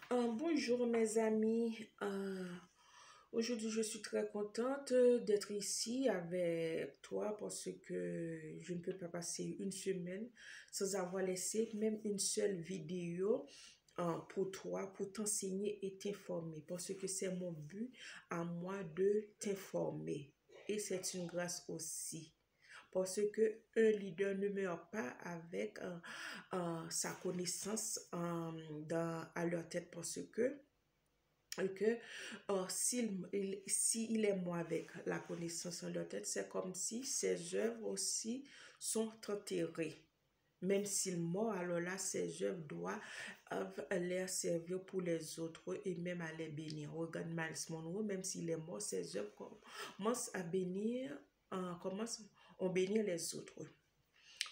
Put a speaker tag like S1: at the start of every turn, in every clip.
S1: Bonjour mes amis. Aujourd'hui, je suis très contente d'être ici avec toi parce que je ne peux pas passer une semaine sans avoir laissé même une seule vidéo pour toi, pour t'enseigner et t'informer parce que c'est mon but à moi de t'informer. Et c'est une grâce aussi. Parce que un leader ne meurt pas avec sa connaissance à leur tête parce que s'il est moi avec la connaissance en leur tête, c'est comme si ses œuvres aussi sont enterrées. Même s'il mort, alors là, ses œuvres doivent les servir pour les autres et même à les bénir. Regarde Miles Monroe, même s'il est mort, ses œuvres commencent à bénir, commencent à bénir les autres.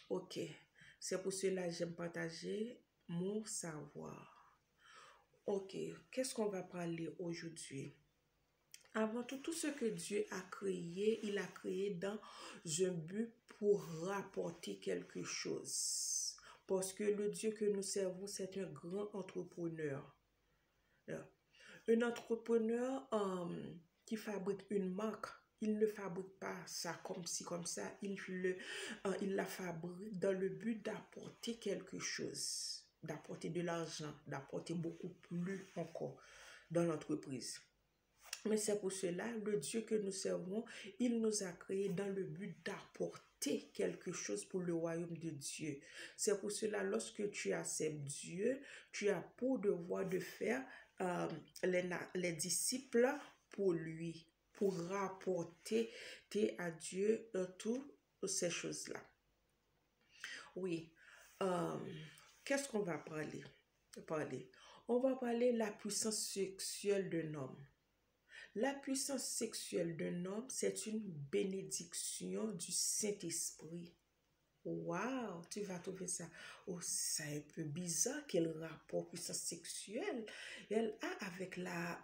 S1: Ok, c'est pour cela que j'aime partager mon savoir. Ok, qu'est-ce qu'on va parler aujourd'hui? Avant tout ce que Dieu a créé, il a créé dans un but pour rapporter quelque chose. Parce que le Dieu que nous servons, c'est un grand entrepreneur. Un entrepreneur qui fabrique une marque, il ne fabrique pas ça comme ci, comme ça. Il la fabrique dans le but d'apporter quelque chose, d'apporter de l'argent, d'apporter beaucoup plus encore dans l'entreprise. Mais c'est pour cela, le Dieu que nous servons, il nous a créés dans le but d'apporter quelque chose pour le royaume de Dieu. C'est pour cela, lorsque tu acceptes Dieu, tu as pour devoir de faire les disciples pour lui, pour rapporter à Dieu toutes ces choses-là. Oui. Qu'est-ce qu'on va parler? On va parler de la puissance sexuelle d'un homme. La puissance sexuelle d'un homme, c'est une bénédiction du Saint-Esprit. Waouh, tu vas trouver ça. Oh, c'est un peu bizarre. Quel rapport puissance sexuelle elle a avec la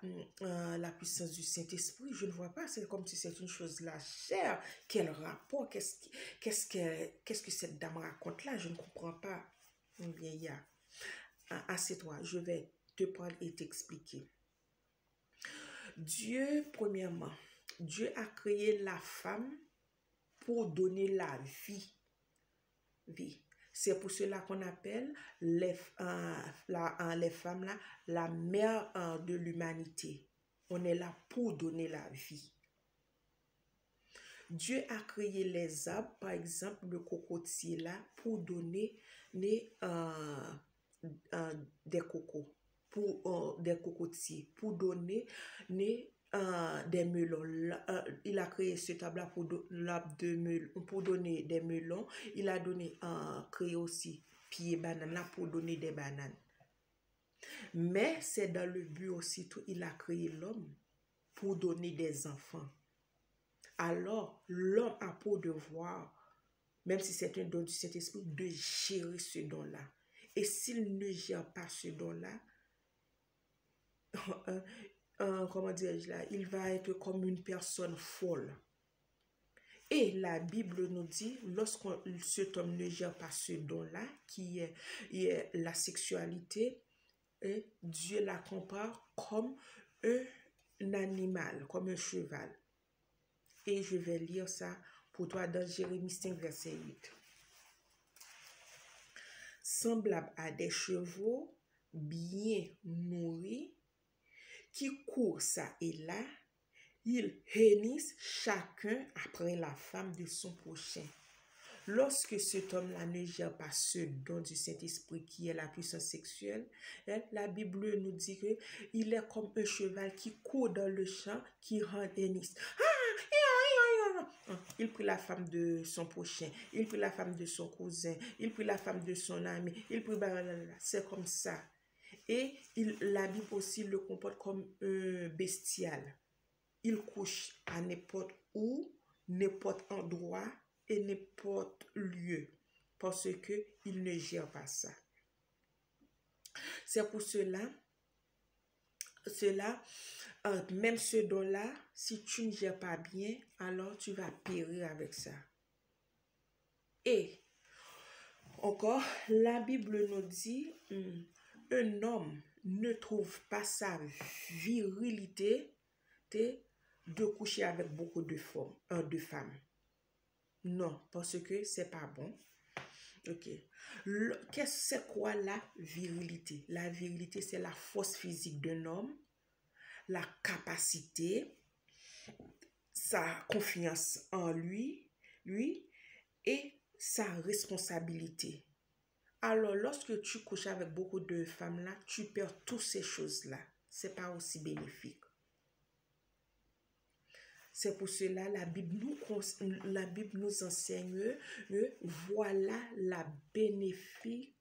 S1: puissance du Saint-Esprit? Je ne vois pas. C'est comme si c'est une chose la chair. Quel rapport? Qu'est-ce que cette dame raconte là? Je ne comprends pas. Bien, il y a. Assieds-toi, je vais te parler et t'expliquer. Dieu, premièrement, Dieu a créé la femme pour donner la vie. C'est pour cela qu'on appelle les femmes là, la mère de l'humanité. On est là pour donner la vie. Dieu a créé les arbres, par exemple le cocotier là, pour donner des cocos, des cocotiers, pour donner des melons. Il a créé ce arbre-là pour donner des melons. Il a créé aussi pied banane là pour donner des bananes. Mais c'est dans le but aussi, il a créé l'homme pour donner des enfants. Alors, l'homme a pour devoir, même si c'est un don du Saint-Esprit, de gérer ce don-là. Et s'il ne gère pas ce don-là, comment dirais-je là, il va être comme une personne folle. Et la Bible nous dit, lorsque cet homme ne gère pas ce don-là, qui est la sexualité, Dieu la compare comme un animal, comme un cheval. Et je vais lire ça pour toi dans Jérémie 5, verset 8. Semblable à des chevaux bien nourris qui courent ça et là, ils hennissent chacun après la femme de son prochain. Lorsque cet homme-là ne gère pas ce don du Saint-Esprit qui est la puissance sexuelle, la Bible nous dit qu'il est comme un cheval qui court dans le champ, qui hennisse. Il prit la femme de son prochain, il prit la femme de son cousin, il prit la femme de son ami, il prit... C'est comme ça. Et la Bible aussi le comporte comme un bestial. Il couche à n'importe où, n'importe endroit et n'importe lieu. Parce qu'il ne gère pas ça. C'est pour cela, même ce don-là, si tu ne gères pas bien, alors tu vas périr avec ça. Et encore, la Bible nous dit un homme ne trouve pas sa virilité de coucher avec beaucoup de femmes. Non, parce que c'est pas bon. Ok. C'est quoi la virilité? La virilité, c'est la force physique d'un homme, la capacité, sa confiance en lui et sa responsabilité. Alors, lorsque tu couches avec beaucoup de femmes là, tu perds toutes ces choses-là. C'est pas aussi bénéfique. C'est pour cela la Bible nous enseigne voilà la bénéfique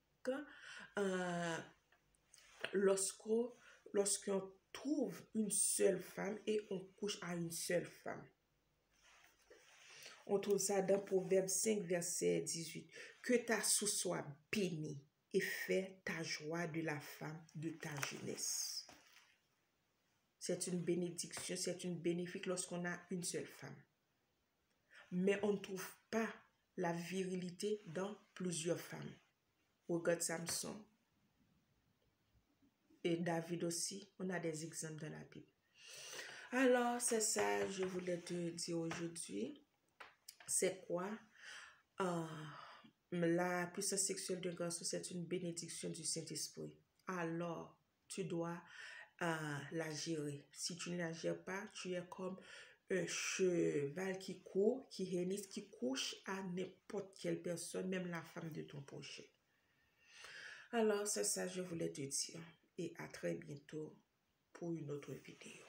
S1: lorsqu'on trouve une seule femme et on couche à une seule femme. On trouve ça dans Proverbe 5, verset 18. Que ta source soit bénie et fais ta joie de la femme de ta jeunesse. C'est une bénédiction, c'est une bénéfique lorsqu'on a une seule femme. Mais on ne trouve pas la virilité dans plusieurs femmes. Regarde Samson et David aussi. On a des exemples dans la Bible. Alors, c'est ça que je voulais te dire aujourd'hui. C'est quoi? La puissance sexuelle d'un garçon, c'est une bénédiction du Saint-Esprit. Alors, tu dois la gérer. Si tu ne la gères pas, tu es comme un cheval qui court, qui hennisse, qui couche à n'importe quelle personne, même la femme de ton prochain. Alors, c'est ça que je voulais te dire. Et à très bientôt pour une autre vidéo.